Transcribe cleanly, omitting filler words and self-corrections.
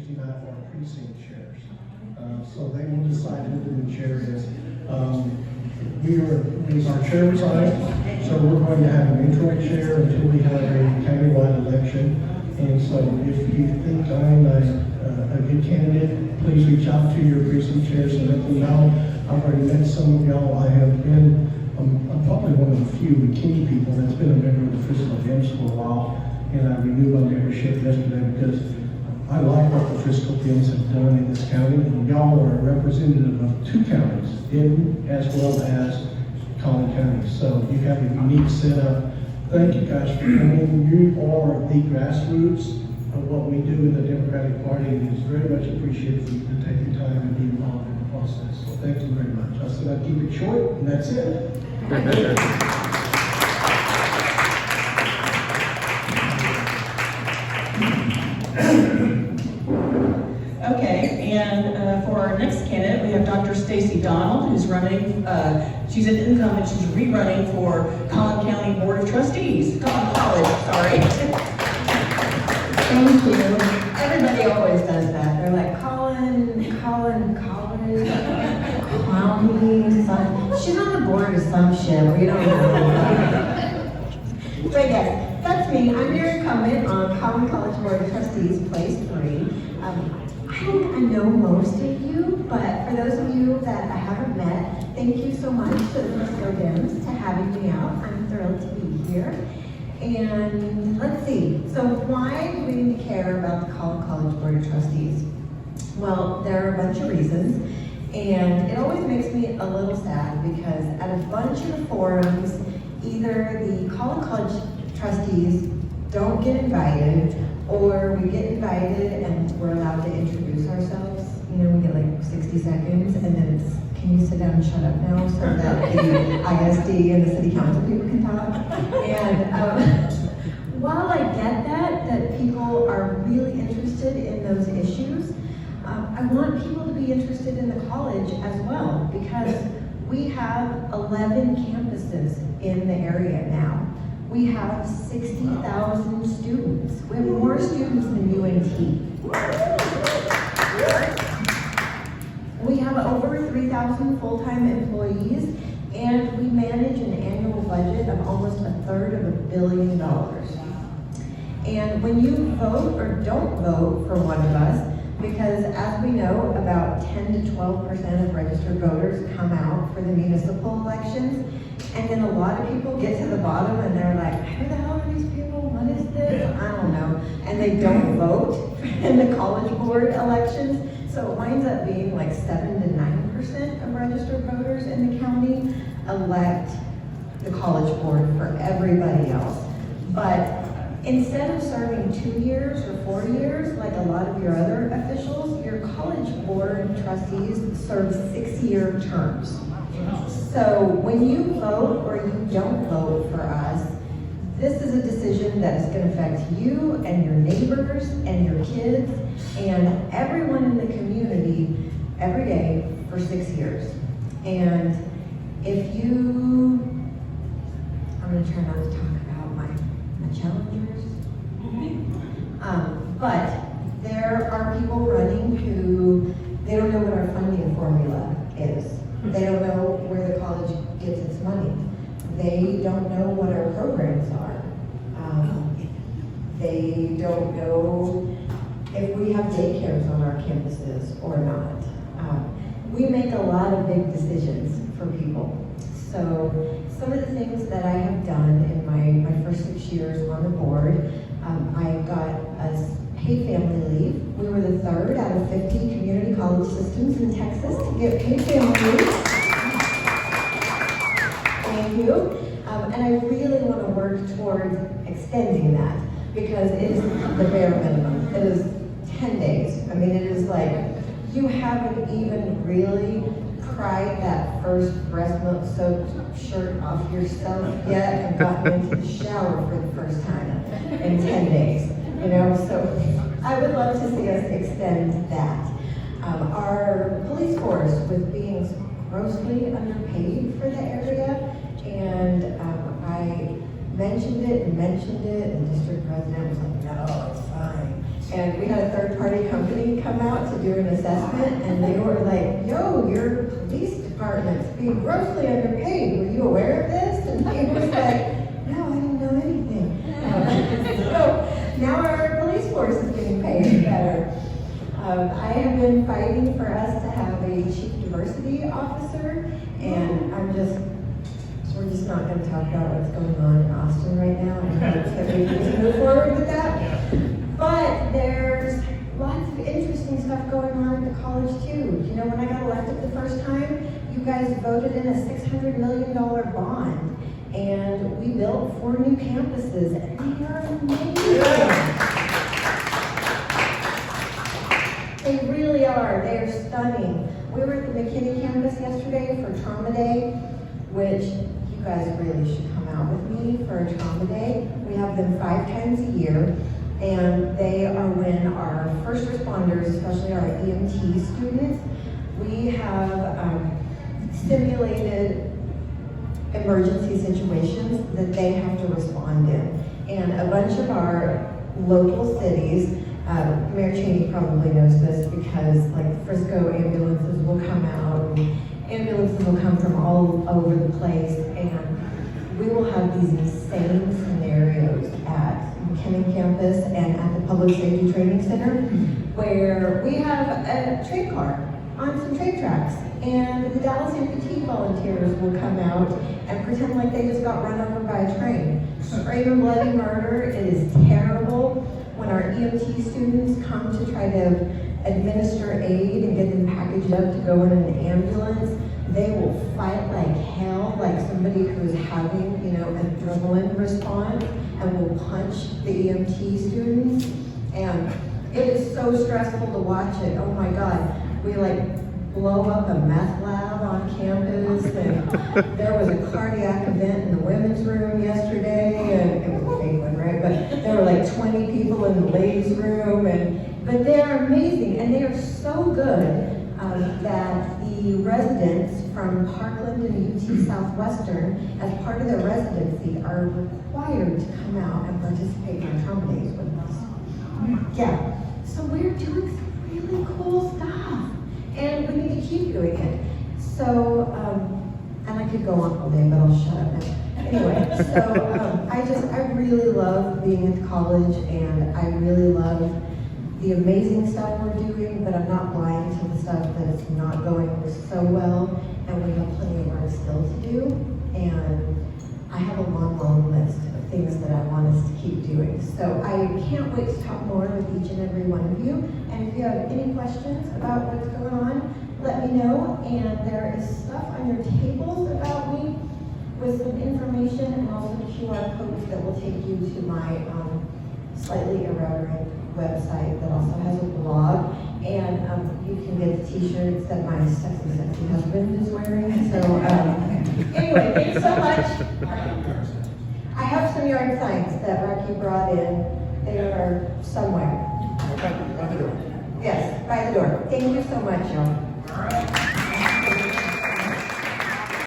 Tuesday night for our precinct chairs. So they will decide who the new chair is. He's our chair resigned, so we're going to have an interim chair until we have a countywide election. And so if you think I'm a good candidate, please reach out to your precinct chairs and let them know. I've already met some of y'all. I have been, I'm probably one of the few key people that's been a member of the Frisco Games for a while. And I renewed my membership yesterday because I like what the Frisco Games have done in this county. And y'all are a representative of two counties, Denton as well as Collin County. So you have a unique setup. Thank you guys for coming. You are the grassroots of what we do in the Democratic Party, and it is very much appreciated for you to take your time and be involved in the process. So thank you very much. I said I'd keep it short, and that's it. Okay, and for our next candidate, we have Dr. Stacy Donald, who's running, she's an incumbent, she's rerunning for Collin County Board of Trustees, College, sorry. Thank you. Everybody always does that. They're like, Collin, college, Clowney, some, she's on the board of some shit, we don't know. But yes, that's me. I'm your incumbent on Collin College Board of Trustees, place 3. I think I know most of you, but for those of you that I haven't met, thank you so much to the Frisco Dems for having me out. I'm thrilled to be here. And let's see, so why do we need to care about the Collin College Board of Trustees? Well, there are a bunch of reasons, and it always makes me a little sad because at a bunch of forums, either the Collin College trustees don't get invited, or we get invited and we're allowed to introduce ourselves. You know, we get like 60 seconds, and then it's, can you sit down and shut up now so that the ISD and the city council people can talk? And while I get that people are really interested in those issues, I want people to be interested in the college as well, because we have 11 campuses in the area now. We have 60,000 students. We have more students than UNT. We have over 3,000 full-time employees, and we manage an annual budget of almost $1/3 billion. And when you vote or don't vote for one of us, because as we know, about 10 to 12% of registered voters come out for the municipal elections, and then a lot of people get to the bottom and they're like, who the hell are these people? What is this? I don't know. And they don't vote in the college board elections. So it winds up being like 7 to 9% of registered voters in the county elect the college board for everybody else. But instead of serving 2 years or 4 years, like a lot of your other officials, your college board trustees serve 6-year terms. So when you vote or you don't vote for us, this is a decision that is going to affect you and your neighbors and your kids and everyone in the community every day for 6 years. And if you, I'm going to try not to talk about my challengers, but there are people running who, they don't know what our funding formula is. They don't know where the college gets its money. They don't know what our programs are. They don't know if we have daycares on our campuses or not. We make a lot of big decisions for people. So some of the things that I have done in my first 6 years on the board, I got us paid family leave. We were the 3rd out of 50 community college systems in Texas to get paid family leave. Thank you. And I really want to work towards extending that because it is the bare minimum. It is 10 days. I mean, it is like, you haven't even really pried that first breast milk soaked shirt off yourself yet and gotten into the shower for the first time in 10 days. You know, so I would love to see us extend that. Our police force was being grossly underpaid for the area, and I mentioned it, and the district president was like, no, it's fine. And we had a third-party company come out to do an assessment, and they were like, yo, your police department's being grossly underpaid. Were you aware of this? And he was like, no, I didn't know anything. So now our police force is getting paid better. I have been fighting for us to have a chief diversity officer, and we're just not going to talk about what's going on in Austin right now, and I hope that we can move forward with that. But there's lots of interesting stuff going on at the college too. You know, when I got elected the first time, you guys voted in a $600 million bond, and we built 4 new campuses, and they are amazing. They really are. They are stunning. We were at the McKinney campus yesterday for Trauma Day, which you guys really should come out with me for a Trauma Day. We have them 5 times a year, and they are when our first responders, especially our EMT students, we have simulated emergency situations that they have to respond in. And a bunch of our local cities, Mayor Cheney probably knows this because like Frisco ambulances will come out, and ambulances will come from all over the place, and we will have these insane scenarios at McKinney campus and at the Public Safety Training Center where we have a train car on some train tracks, and the Dallas amputee volunteers will come out and pretend like they just got run over by a train. Scream and bloody murder. It is terrible. When our EMT students come to try to administer aid and get them packaged up to go in an ambulance, they will fight like hell, like somebody who's having, you know, an adrenaline response, and will punch the EMT students. And it is so stressful to watch it. Oh my God. We like blow up a meth lab on campus, and there was a cardiac event in the women's room yesterday, and it was a fake one, right? But there were like 20 people in the ladies' room, but they are amazing, and they are so good that the residents from Parkland and UT Southwestern, as part of their residency, are required to come out and participate in our trauma days with us. Yeah, so we're doing some really cool stuff, and we need to keep doing it. So, and I could go on all day, but I'll shut up now. Anyway, so I really love being at college, and I really love the amazing stuff we're doing, but I'm not blind to the stuff that is not going so well, and we have plenty of work still to do, and I have a long, long list of things that I want us to keep doing. So I can't wait to talk more with each and every one of you, and if you have any questions about what's going on, let me know, and there is stuff on your tables about me with some information, and also QR codes that will take you to my slightly irreverent website that also has a blog, and you can get the t-shirts that my sexy husband is wearing. So anyway, thanks so much. I have some yard signs that Rocky brought in. They are somewhere. By the door. Yes, by the door. Thank you so much, y'all. All right.